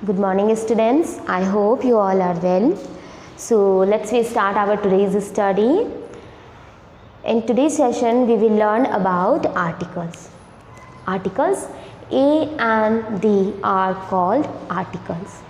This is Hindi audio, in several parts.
Good morning students. I hope you all are well. So let's start our today's study. In today's session we will learn about articles. Articles A and D are called articles.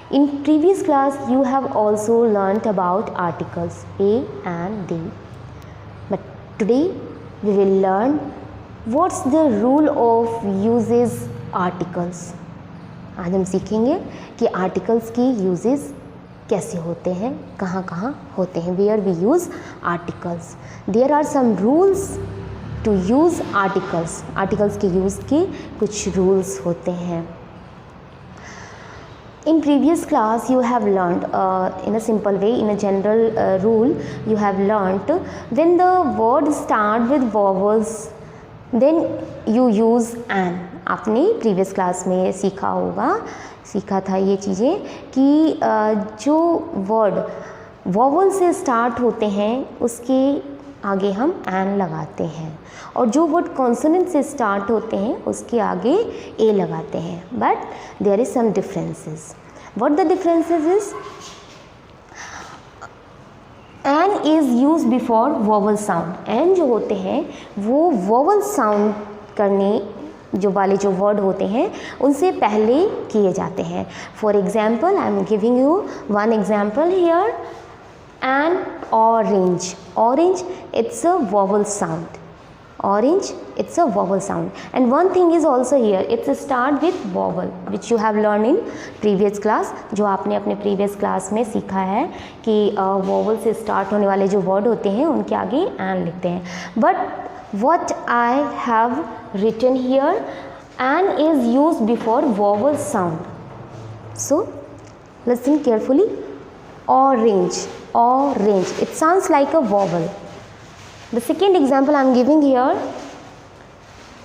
In previous class you have also learnt about articles A and D. But today we will learn what's the rule of uses articles. आज हम सीखेंगे कि आर्टिकल्स की यूजेस कैसे होते हैं, कहाँ कहाँ होते हैं, where we use articles. There are some rules to use articles. Articles के यूज़ के कुछ रूल्स होते हैं. In previous class you have learned in a simple way, in a general rule you have learnt when the word start with vowels then you use an. आपने प्रीवियस क्लास में सीखा था ये चीज़ें कि जो वर्ड वॉवल से स्टार्ट होते हैं उसके आगे हम एन लगाते हैं और जो वर्ड कॉन्सोनेंट से स्टार्ट होते हैं उसके आगे ए लगाते हैं. But there is some differences. What the differences is an is use before vowel sound. An जो होते हैं वो वॉवल साउंड करने जो वाले जो वर्ड होते हैं उनसे पहले किए जाते हैं. For example I am giving you one example here. N orange. Orange it's a vowel sound. Orange, it's a vowel sound. And one thing is also here, it's a start with vowel which you have learned in previous class. जो आपने अपने previous class में सीखा है कि vowel से start होने वाले जो word होते हैं उनके आगे an लिखते हैं. But what I have written here, an is used before vowel sound. So listen carefully. Orange, orange. It sounds like a vowel. The second example I am giving here,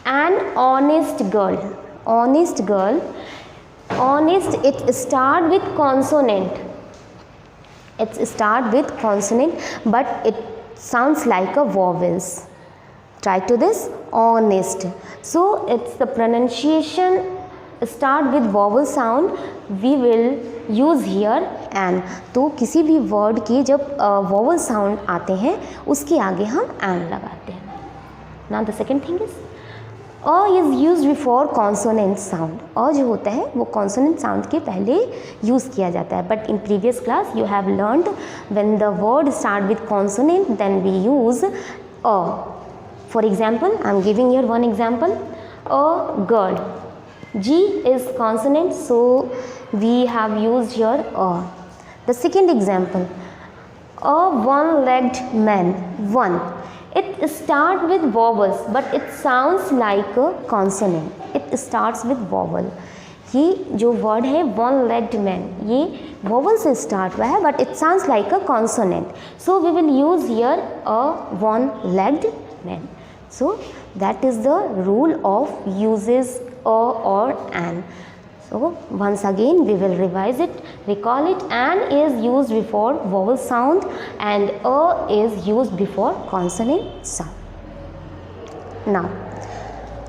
an honest girl. Honest girl. Honest, it start with consonant. It start with consonant, but it sounds like a vowels. Try to this. Honest. So it's the pronunciation start with vowel sound. We will use here an. तो किसी भी वर्ड के जब वॉवल साउंड आते हैं उसके आगे हम एन लगाते हैं. Now the second thing is a is use before consonant sound. A जो होता है वो कॉन्सोनेंट साउंड के पहले यूज़ किया जाता है. But in previous class you have learned when the word start with consonant then we use a. For example I am giving here one example. A girl. G is consonant, so we have used here a. The second example, a one-legged man. One. It starts with vowels, but it sounds like a consonant. It starts with vowel. ये जो word है one-legged man, ये vowel से start हुआ है, but it sounds like a consonant. So we will use here a one-legged man. So that is the rule of uses a or an. So once again we will revise it, recall it. An is used before vowel sound and a is used before consonant sound.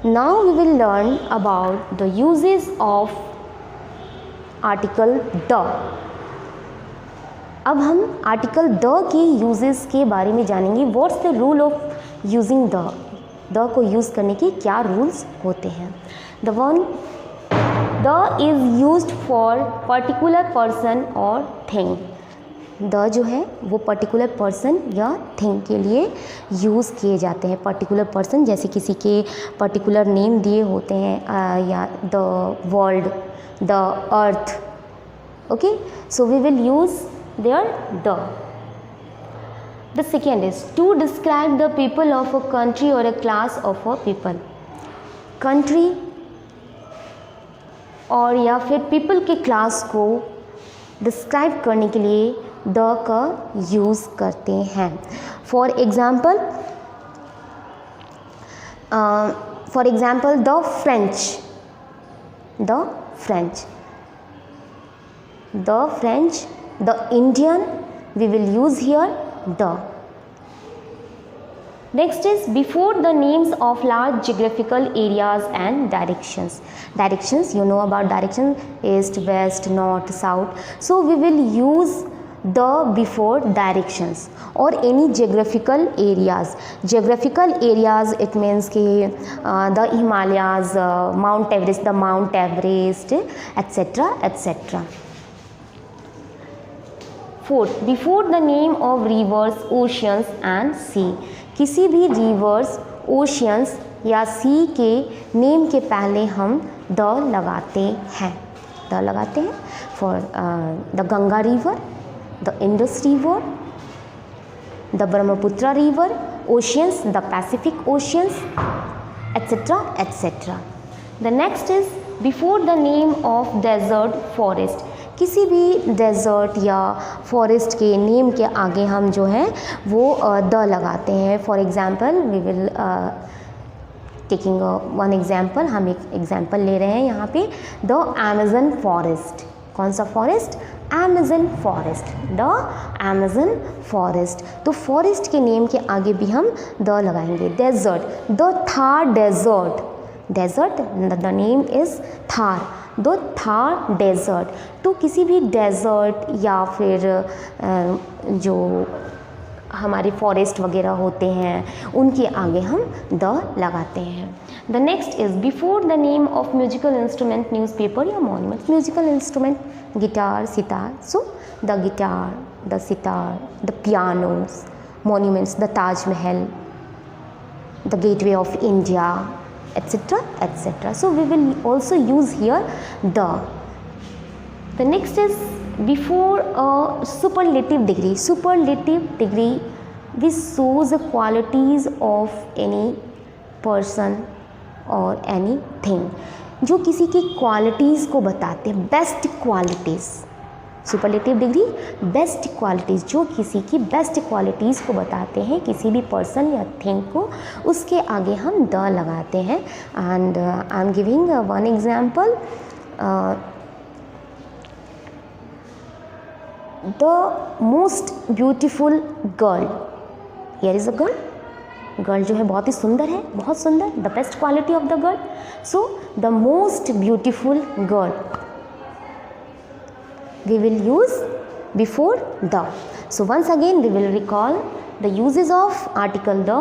Now we will learn about the uses of article the. अब हम आर्टिकल द के यूजेस के बारे में जानेंगे. What's the rule of using the. The को यूज़ करने के क्या रूल्स होते हैं. The is used for particular person और थिंग. द जो है वो पर्टिकुलर पर्सन या थिंग के लिए यूज़ किए जाते हैं. पर्टिकुलर पर्सन जैसे किसी के पर्टिकुलर नेम दिए होते हैं या the world, the earth. Okay, so we will use there the. The second is to describe the people of a country or a class of a people. Country और या फिर people के क्लास को डिस्क्राइब करने के लिए द का यूज़ करते हैं. For example the French. The French. The French. The Indian. We will use here the. Next is before the names of large geographical areas and directions. Directions, you know about direction, east, west, north, south. So we will use the before directions or any geographical areas. Geographical areas, it means कि the Himalayas, Mount Everest, etc. etc. Fourth, before the name of rivers, oceans and sea. किसी भी रिवर्स, ओशियंस या सी के नेम के पहले हम द लगाते हैं, for the Ganga river, the Indus river, the Brahmaputra river, oceans, the Pacific oceans, etc. etc. The next is before the name of desert forest. किसी भी डेजर्ट या फॉरेस्ट के नेम के आगे हम जो है वो द लगाते हैं. For example we will taking one example, हम एक एग्जाम्पल ले रहे हैं यहाँ पे, द अमेज़न फॉरेस्ट. कौन सा forest? Amazon forest, the Amazon forest. तो फॉरेस्ट के नेम के आगे भी हम द लगाएंगे. Desert, the Thar desert. Desert, the name is Thar, the Thar desert. तो किसी भी डेजर्ट या फिर जो हमारे फॉरेस्ट वगैरह होते हैं उनके आगे हम द लगाते हैं. The next is before the name of musical instrument, newspaper या monument. Musical instrument, guitar, sitar. So the guitar, the sitar, the pianos. Monuments, the Taj Mahal, the gateway of India, etc. etc. So we will also use here the. The next is before a superlative degree. Superlative degree which shows the qualities of any person or anything. जो किसी की क्वालिटीज़ को बताते हैं, best qualities. Superlative degree, best qualities, जो किसी की बेस्ट क्वालिटीज़ को बताते हैं किसी भी पर्सन या थिंग को, उसके आगे हम द लगाते हैं. And I am giving one example. The most beautiful girl. Here is a girl. Girl जो है बहुत ही सुंदर है, बहुत सुंदर. The best quality of the girl. So the most beautiful girl we will use before the. So once again we will recall the uses of article the.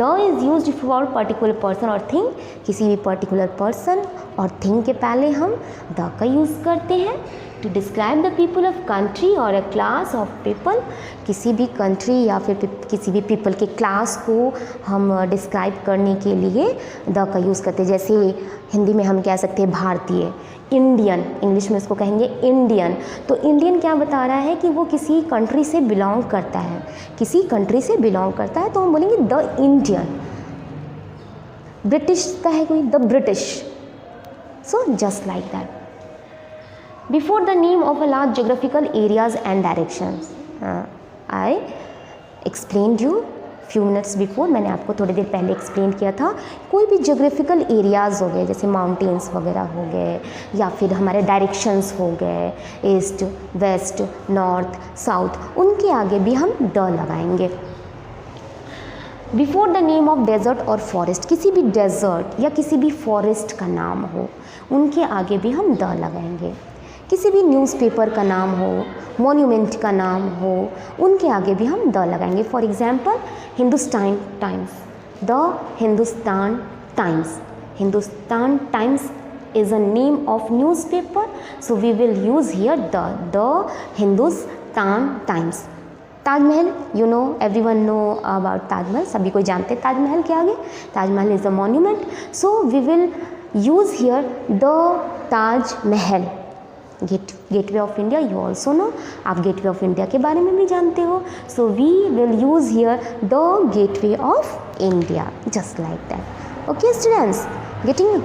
The is used for particular person or thing. किसी भी particular person और thing के पहले हम the का use करते हैं to describe the people of country or a class of people. किसी भी country या फिर किसी भी people के class को हम describe करने के लिए the का use करते हैं. जैसे हिंदी में हम कह सकते हैं भारतीय, इंडियन, इंग्लिश में इसको कहेंगे इंडियन. तो इंडियन क्या बता रहा है कि वो किसी कंट्री से बिलोंग करता है, किसी कंट्री से बिलोंग करता है, तो हम बोलेंगे द इंडियन. ब्रिटिश का है कोई, the British. So just like that. Before the name of a large geographical areas and directions. I explained you few minutes before. मैंने आपको थोड़ी देर पहले एक्सप्लेन किया था. कोई भी जोग्राफिकल एरियाज़ हो गए, जैसे माउंटेन्स वगैरह हो गए, या फिर हमारे डायरेक्शंस हो गए, ईस्ट, वेस्ट, नॉर्थ, साउथ, उनके आगे भी हम द लगाएंगे. Before the name of desert और फॉरेस्ट. किसी भी डेजर्ट या किसी भी फॉरेस्ट का नाम हो, उनके आगे भी हम द लगाएंगे. किसी भी न्यूज़पेपर का नाम हो, मॉन्यूमेंट का नाम हो, उनके आगे भी हम द लगाएंगे. For example Hindustan times, the Hindustan times. Hindustan times is a name of newspaper, so we will use here the Hindustan Times. Taj Mahal, you know, everyone know about Taj Mahal. सभी कोई जानते हैं ताजमहल के आगे. Taj Mahal is a monument, so we will use here the Taj Mahal. Gateway of India, you also know, आप गेटवे ऑफ इंडिया के बारे में भी जानते हो. So we will use here the gateway of India, just like that. Okay students, getting.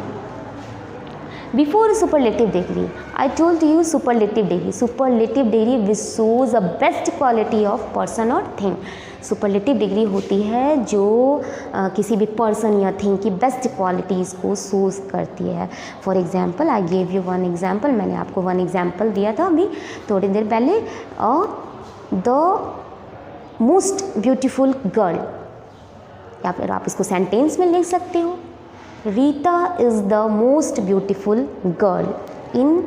Before superlative degree, I told you superlative degree. Superlative degree which shows a best quality of person और थिंग. सुपरलेटिव डिग्री होती है जो किसी भी पर्सन या थिंग की बेस्ट क्वालिटीज़ को शोज करती है. For example I gave you one example. मैंने आपको वन एग्जाम्पल दिया था अभी थोड़ी देर पहले. The most beautiful girl. या फिर आप इसको सेंटेंस में लिख सकते हो। Rita is the most beautiful girl in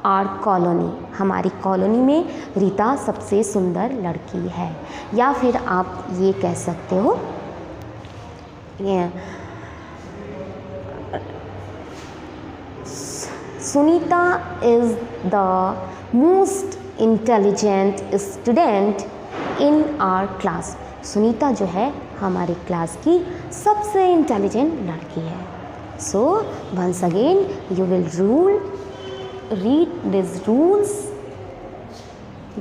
are colony. हमारी कॉलोनी में रीता सबसे सुंदर लड़की है। या फिर आप ये कह सकते हो, Sunita is the most intelligent student in our class. Sunita जो है हमारी क्लास की सबसे इंटेलिजेंट लड़की है। So once again you will read these rules.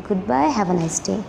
Goodbye, have a nice day.